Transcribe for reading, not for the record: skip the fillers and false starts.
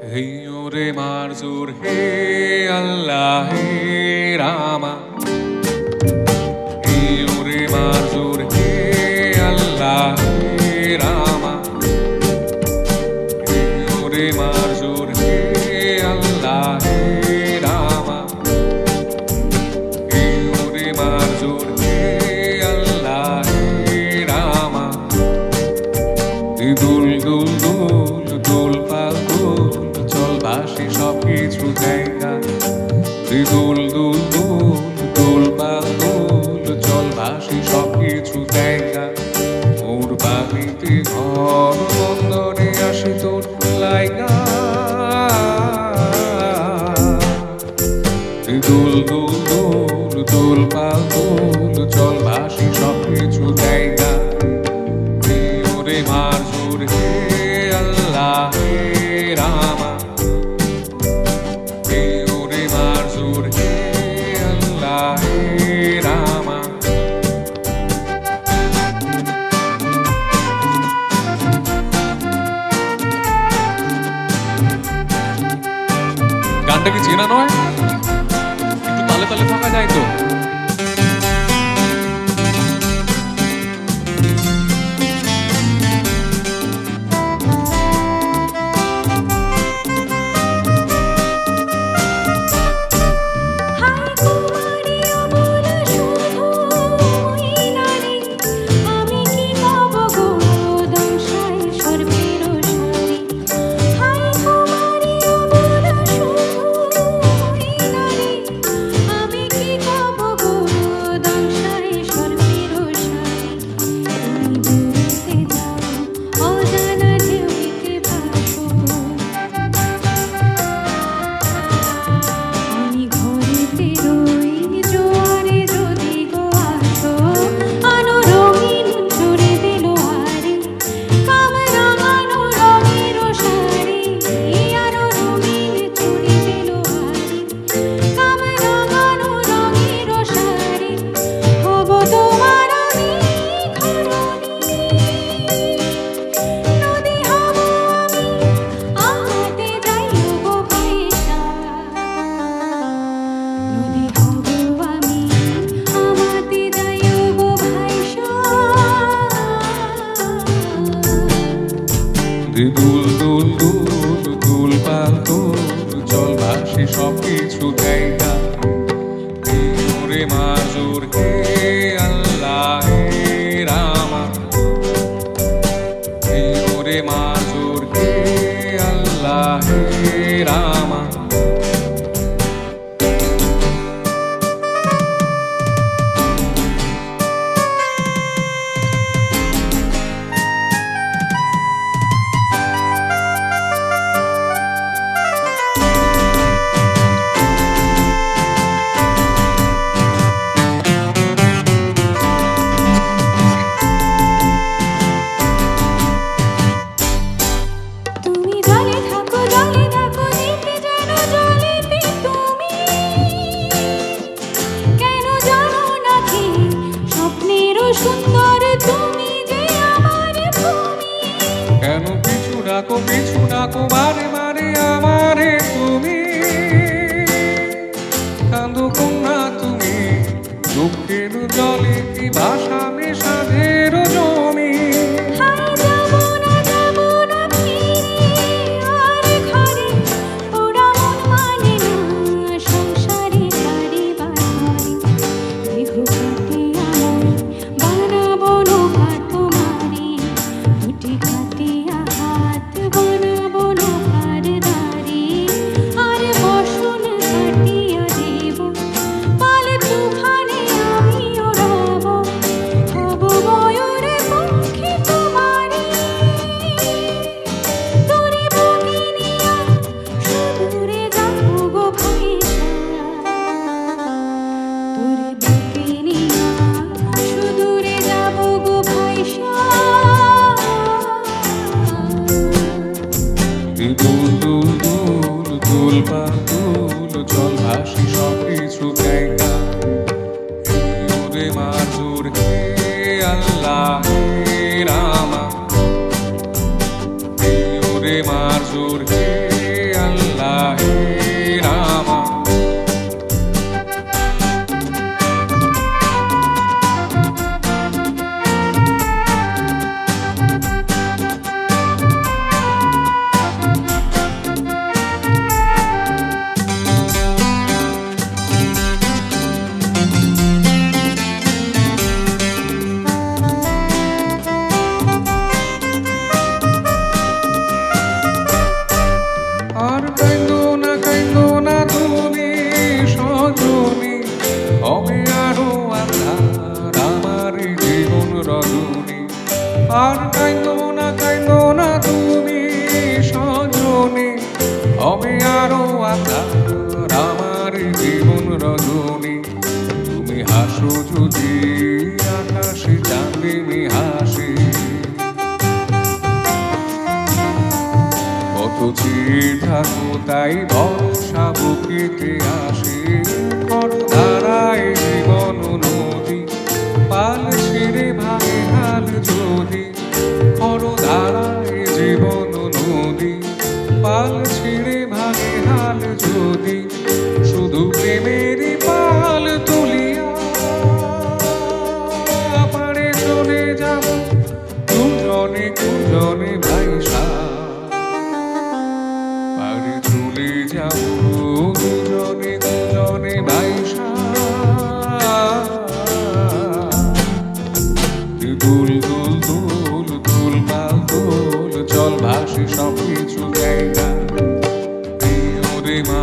Hey ore marzur hey Allah hey Rama. Hey ore marzur hey Allah hey Rama. Hey ore marzur hey Allah hey Rama. Hey ore marzur hey Allah hey Rama. Dul dul dul dul pal dul চল ভাসি সবকিছু জায়গা দুল দুল দুল দুল পাল দুল চল ভাসি সবকিছু জায়গা মোর বাড়িতে ঘর বন্দরে আসি তোর লাইগা দুল দুল দুল দুল পাল দুল চল ভাসি সবকিছু জায়গা ওরে মারজুর হে আল্লাহ হে রামা গানটা কি চেনা নয়? একটু তালে তালে থাকা যায় তো? দুল দুল দুল দুল পাল দুল চল ভাসি সবকিছু জায়গা ওরে মাজুর হে আল্লাহ হে রামা ওরে মাজুর হে আল্লাহ হে রামা কেন পিছু ডাকো বারে বারে আমারে তুমি কান্দো কন্যা তুমি দুঃখের জলে কি ভাষা মেশাদের জমি দুল দুল দুল দুল পাল দুল চল ভাসি সবকিছু জায়গা ওরে মাজুর হে আল্লাহ হে রামা ওরে মাজুর হে আল্লাহ হে রামা। আর কাইন্দো না তুমি সজনী, হবে আরো আন্ধার আমার জীবন রজনী। আর কাইন্দো না তুমি সজনী, হবে আরো আন্ধার আমার জীবন রজনী। তুমি হাসো যদি আকাশে চাঁদিনী হাসি, কত চির থাকো তাই ভরসা বুকেতে আসে। ধারায় জীবন নদী, পাল ছিঁড়ে ভাঙে হাল যদি। ধারায় জীবন নদী, পাল ছিঁড়ে ভাঙে হাল যদি। শুধু প্রেমেরই পাল তুলিয়া পারে চলে যাব দুজনে দুজনে ভাইসা। পারে চলে যাব দুজনে দুজনে ভাইসা। দুল দুল দুল দুল পাল দুল, চল ভাসি সব কিছু জায়গা। ওরে মা